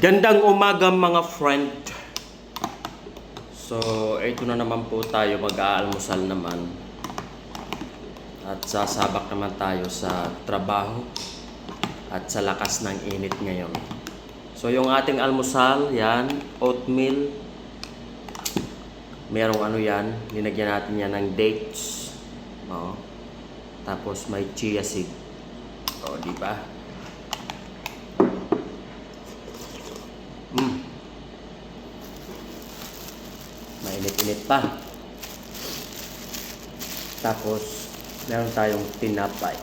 Gandang umaga mga friend. So, ito na naman po tayo, mag-aalmusal naman. At sasabak naman tayo sa trabaho at sa lakas ng init ngayon. So, yung ating almusal, yan, oatmeal. Merong ano yan, linagyan natin yan ng dates. O, tapos may chia seed. O, di ba? Mainit-init pa. Tapos, meron tayong tinapay.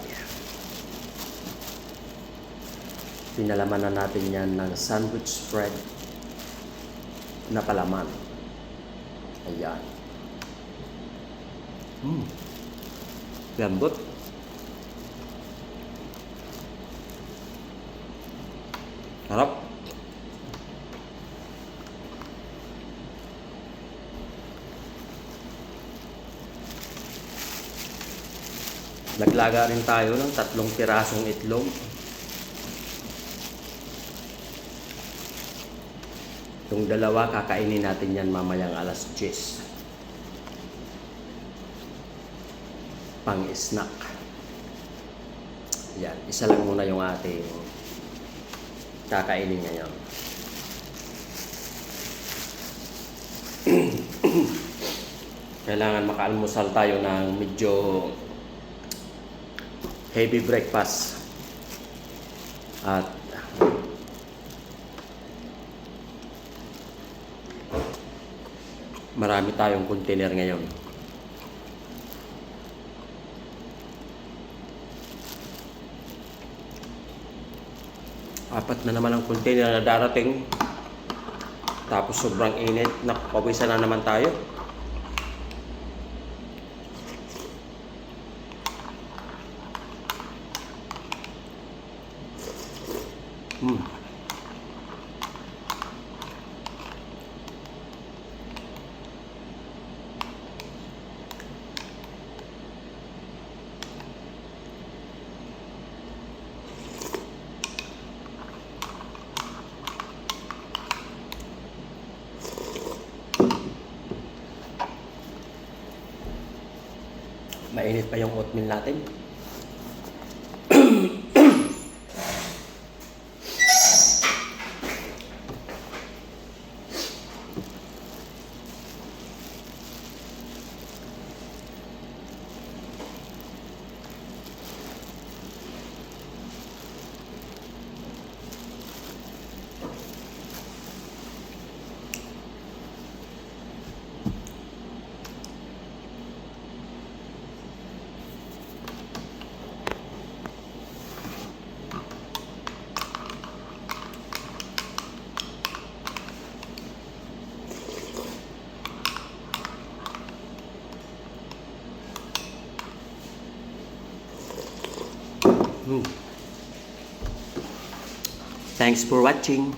Pinalaman na natin yan ng sandwich spread na palaman. Ayan. Lambot. Harap. Naglaga rin tayo ng 3 pirasong itlog. Yung 2, kakainin natin yan mamayang alas 10. Pang snack. Yan, isa lang muna yung ating kakainin ngayon. Kailangan makaalmusal tayo ng medyo heavy breakfast. At marami tayong container ngayon. Apat na naman ang container na darating. Tapos sobrang init. Pawisan na naman tayo. Mainit pa yung oatmeal natin. Thanks for watching.